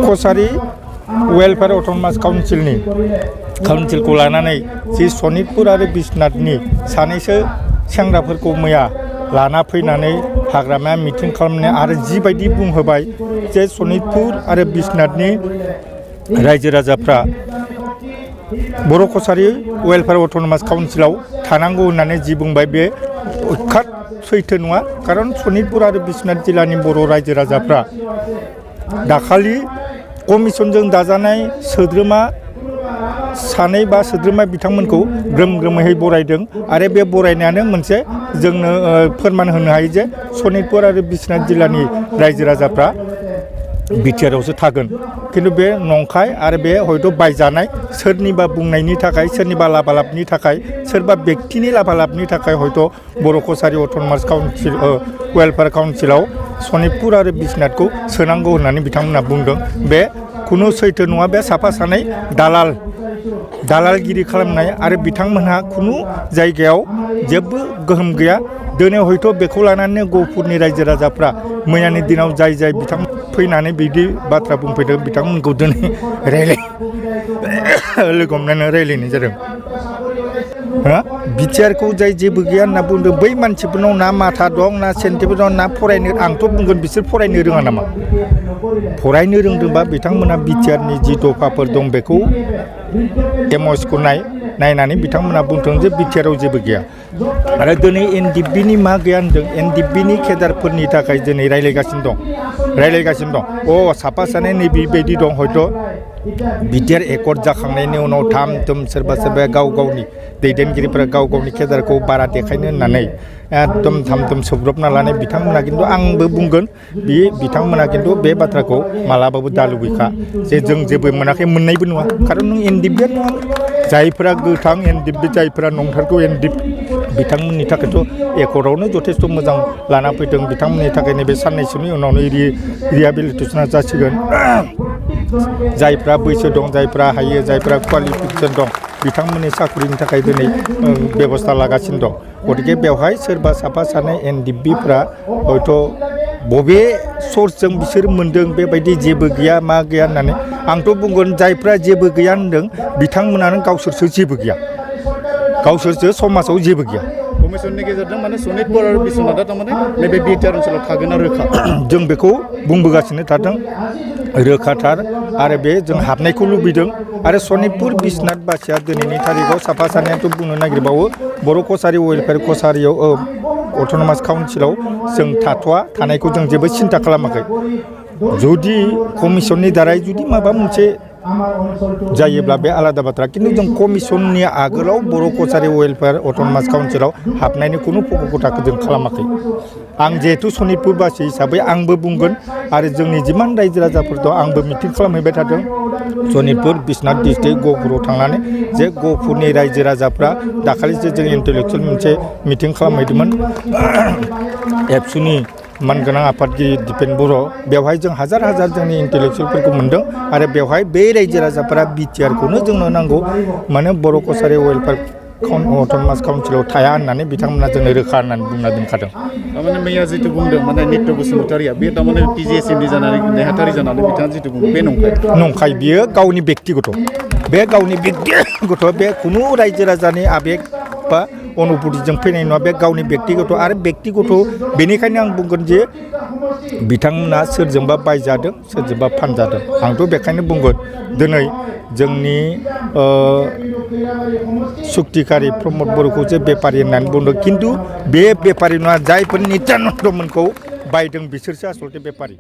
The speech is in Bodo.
कसारी वेलफेयर अट'नमास काउन्सिलखौ लानानै जि सनितपुर आरो बिश्वनाथनि सानैसो सेंग्राफोरखौ मैया लाना फैनानै हाग्रामाया मिटिं खालामनाय आरो जिबायदि बुंहोबाय जे सनितपुर आरो बिश्वनाथनि रायजो राजाफ्रा बर' कसारी वेलफेयर अट'नमास काउन्सिलाव थानांगौ होननानै जि बुंबाय बे उदखात सैथो नङा। खारन सनितपुर आरो बिश्वनाथ जिल्लानि बर' रायजो राजाफ्रा दाखालि कमिसनजों दाजानाय सोद्रोमा सानै बा सोद्रोमा बिथांमोनखौ ग्रोम ग्रोमैहै बरायदों आरो बे बरायनायानो मोनसे जोंनो फोरमान होनो हायो जे सनितपुर आरो बिश्वनाथ जिल्लानि रायजो राजाफ्रा बिटिआरआवसो थागोन। खिन्थु बे नंखाय आरो बे हयथ' बायजानाय सोरनिबा बुंनायनि थाखाय सोरनिबा लाबालाबनि थाखाय सोरबा बेक्तिनि लाबालाबनि थाखाय हयथ' बर' कसारी अट'नमास काउन्सिल वेलफेयार काउन्सिलाव सनितपुर आरो बिश्वनाथखौ सोनांगौ होननानै बिथांमोना बुंदों। बे खुनु सैथो नङा। बे साफा सानै दालालगिरि खालामनाय आरो बिथांमोनहा खुनु जायगायाव जेबो गोहोम गैया। दिनै हयथ' बेखौ लानानै गहपुरनि रायजो राजाफ्रा मैयानि दिनाव जाय बिथां फैनानै बिदि बाथ्रा बुंफैदों बिथांमोनखौ दिनै लोगो हमनानै रायलायनाय जादों। बिटिआरखौ जाय जेबो गैया होनना बुंदों बै मानसिफोरनाव ना माथा दं ना सेन्टिफोर दं ना फरायनो आंथ' बुंगोन बिसोर फरायनो रोङा नामा? फरायनो रोंदोंबा बिथांमोना बिटिआरनि जि दफाफोर दं बेखौ एमअएसखौ नायनानै बिथांमोना बुंदों जे बिटिआरआव जेबो गैया। आरो दिनै एनडिएफबिनि मा गैया होनदों? एनडिएफबिनि केडारफोरनि थाखाय दिनै रायलायगासिनो दं। साफा सानै नैबेबायदि दं हयथ' बिटिआर एकर्ड जाखांनायनि उनाव थाम थुम सोरबा गाव गावनि दैदेनगिरिफोरा गाव गावनि केडारखौ बारा देखायनो होननानै एकदम थाम थुम सोब्रबना लानाय बिथांमोना खिन्थु आंबो बुंगोन बिथांमोना खिन्थु बे बाथ्राखौ मालाबाबो दालुबैखा जे जों जेबो मोनाखै मोननायबो नङा। खारन नों एनडिएफबिआ नङा। जायफोरा गोथां एनडिएफबि जायफोरा नंथारगौ एनडिएफबि बिथांमोननि थाखायथ' एकर्डआवनो जथेस्थ' मोजां लाना फैदों। बिथांमोननि थाखाय नैबे साननैसोनि उनावनो रिहेबिलिटेसना जासिगोन। जायफ्रा बैसो दं जायफ्रा हायो जायफ्रा क्वालिफिकेसन दं बिथांमोननि साख्रिनि थाखाय दिनै बेबस्था लागासिनो दं। गतिके बेवहाय सोरबा साफा सानै एनडिएफबिफ्रा हयथ' बबे सर्सजों बिसोर मोन्दों बेबायदि जेबो गैया मा गैया होननानै आंथ' बुंगोन जायफ्रा जेबो गैया होनदों बिथांमोनानो गावसोरसो जेबो गैया। गावसोरसो समाजाव जेबो गैया। कमिसननि गेजेरजों माने सनितपुर आरो बिश्वनाथआ थारमाने नैबे बिटिआर ओनसोलाव थागोन आरो रोखा जों बेखौ बुंबोगासिनो थादों रोखाथार आरो बे जों हाबनायखौ लुबैदों। आरो सनितपुर बिश्वनाथ बासिया दिनैनि थारिखआव साफा सानैयाथ' बुंनो नागिरबावो बर' कसारी वेलफेयार कसारियाव अट'नमास काउन्सिलाव जों थानायखौ जों जेबो सिन्था खालामाखै। जुदि कमिसननि दाराय जुदि माबा मोनसे जायोब्ला बे आलादा बाथ्रा। खिन्थु जों कमिसननि आगोलाव बर' कसारी वेलफेयार अट'नमास काउन्सिलाव हाबनायनि खुनु पक'खथाखौ जों खालामाखै। आं जिहेतु सनितपुरबासि हिसाबै आंबो बुंगोन आरो जोंनि जिमान रायजो राजाफोर दं आंबो मिटिं खालामहैबाय थादों सनितपुर बिश्वनाथ डिस्ट्रिक्ट गहपुराव थांनानै जे गहपुरनि रायजो राजाफ्रा दाखालिसो जों इन्टेलेक्सुवेल मोनसे मिटिं खालामहैदोंमोन एबसुनि मानगोनां आफादगिरि दिपेन बर'। बेवहाय जों हाजार जोंनि इन्टेलेक्सुवेलफोरखौ मोन्दों आरो बेवहाय बे रायजो राजाफोरा बिटिआरखौनो जोंनो नांगौ माने बर' कसारी वेलफेयार अट'नमास काउन्सिलाव थाया होननानै बिथांमोना जोंनो रोखा होननानै बुंना दोनखादों। थारमाने मैया जितु बुंदों माने नित्य बसुमतारिया बे थारमाने पिजिएसएमनि जानानै नेहाथारि जानानै बिथाङा जितु बुंदों बे नंखाय बियो गावनि बेक्तिगत बे बे खुनु रायजो राजानि आबेग बा अनुभुतिजों फैनाय नङा। बे गावनि बेक्तिगत आरो बेक्तिगत बेनिखायनो आं बुंगोन जे बिथांमोना सोरजोंबा बायजादों सोरजोंबा फानजादों। आंथ' बेखायनो बुंगोन दिनै जोंनि सुक्तिकारि प्रमद बर'खौ जे बेपारि होननानै बुंदों खिन्थु बे बेपारि नङा। जायफोर नित्यानन्दमोनखौ बायदों बिसोरसो आसलथे बेपारि।